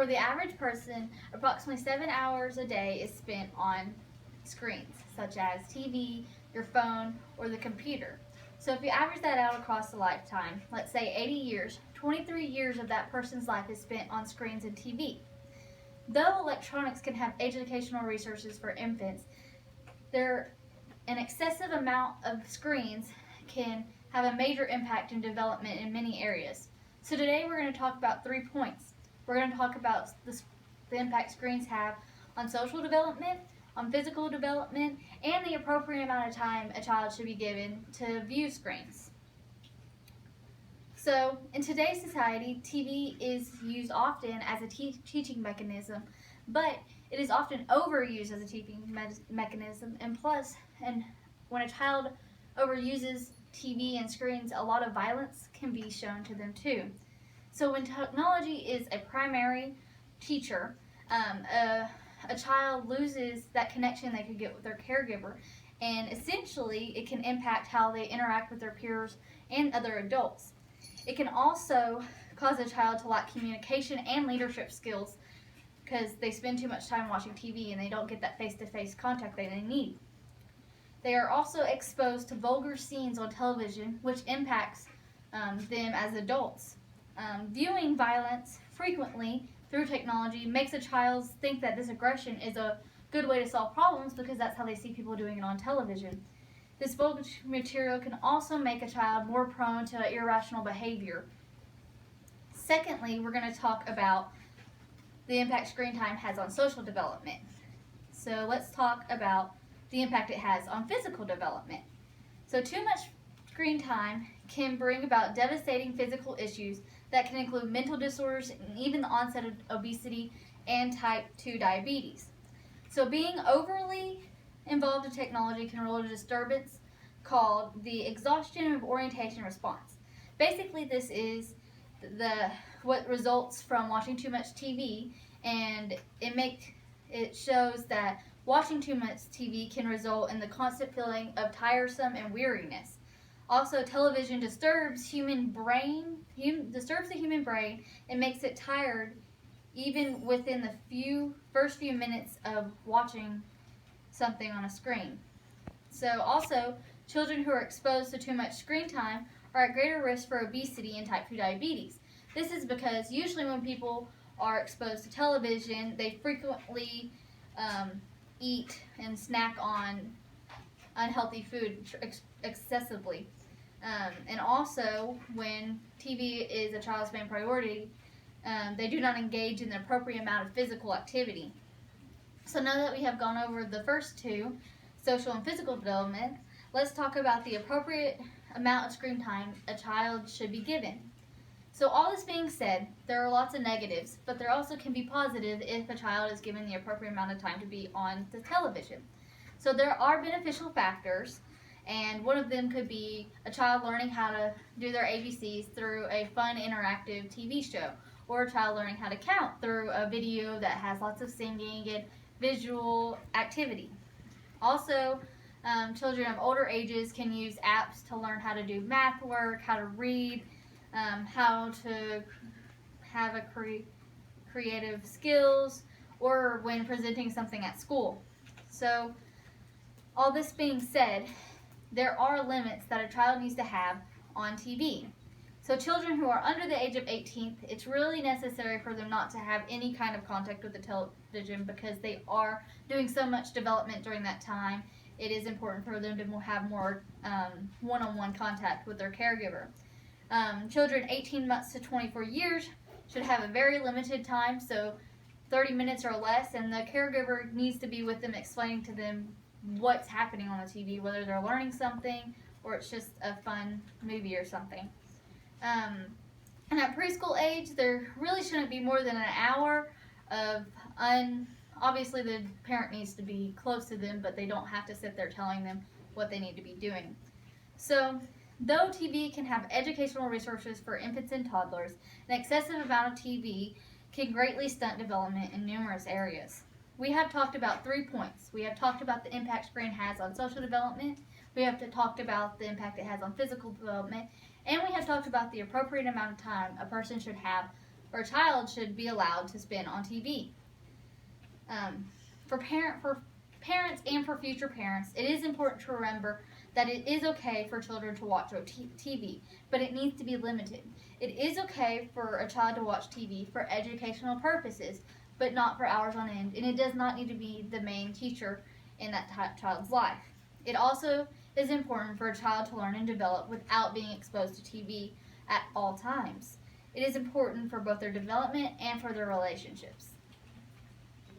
For the average person, approximately 7 hours a day is spent on screens, such as TV, your phone, or the computer. So if you average that out across a lifetime, let's say 80 years, 23 years of that person's life is spent on screens and TV. Though electronics can have educational resources for infants, an excessive amount of screens can have a major impact in development in many areas. So today we're going to talk about 3 points. We're going to talk about the impact screens have on social development, on physical development, and the appropriate amount of time a child should be given to view screens. So, in today's society, TV is used often as a teaching mechanism, but it is often overused as a teaching mechanism, and when a child overuses TV and screens, a lot of violence can be shown to them too. So when technology is a primary teacher, a child loses that connection they could get with their caregiver, and essentially it can impact how they interact with their peers and other adults. It can also cause a child to lack communication and leadership skills because they spend too much time watching TV and they don't get that face-to-face contact that they need. They are also exposed to vulgar scenes on television, which impacts them as adults. Viewing violence frequently through technology makes a child think that this aggression is a good way to solve problems because that's how they see people doing it on television. This vulgar material can also make a child more prone to irrational behavior. Secondly, we're going to talk about the impact screen time has on social development. So let's talk about the impact it has on physical development. So too much screen time can bring about devastating physical issues that can include mental disorders and even the onset of obesity and type 2 diabetes. So being overly involved in technology can result in a disturbance called the exhaustion of orientation response. Basically, this is what results from watching too much TV, and it shows that watching too much TV can result in the constant feeling of tiresome and weariness. Also, television disturbs the human brain and makes it tired even within the first few minutes of watching something on a screen. So also, children who are exposed to too much screen time are at greater risk for obesity and type 2 diabetes. This is because usually when people are exposed to television, they frequently eat and snack on unhealthy food excessively. And also, when TV is a child's main priority, they do not engage in the appropriate amount of physical activity. So now that we have gone over the first two, social and physical development, let's talk about the appropriate amount of screen time a child should be given. So all this being said, there are lots of negatives, but there also can be positive if a child is given the appropriate amount of time to be on the television. So there are beneficial factors, and one of them could be a child learning how to do their ABCs through a fun interactive TV show, or a child learning how to count through a video that has lots of singing and visual activity. Also, children of older ages can use apps to learn how to do math work, how to read, how to have creative skills, or when presenting something at school. So, all this being said, there are limits that a child needs to have on TV. So children who are under the age of 18, it's really necessary for them not to have any kind of contact with the television because they are doing so much development during that time. It is important for them to have more one-on-one contact with their caregiver. Children 18 months to 24 years should have a very limited time, so 30 minutes or less, and the caregiver needs to be with them explaining to them what's happening on the TV, whether they're learning something or it's just a fun movie or something. And at preschool age, there really shouldn't be more than an hour of obviously the parent needs to be close to them, but they don't have to sit there telling them what they need to be doing. So, though TV can have educational resources for infants and toddlers, an excessive amount of TV can greatly stunt development in numerous areas. We have talked about 3 points. We have talked about the impact screen has on social development, we have talked about the impact it has on physical development, and we have talked about the appropriate amount of time a person should have or a child should be allowed to spend on TV. For parents and for future parents, it is important to remember that it is okay for children to watch TV, but it needs to be limited. It is okay for a child to watch TV for educational purposes, but not for hours on end, and it does not need to be the main teacher in that child's life. It also is important for a child to learn and develop without being exposed to TV at all times. It is important for both their development and for their relationships.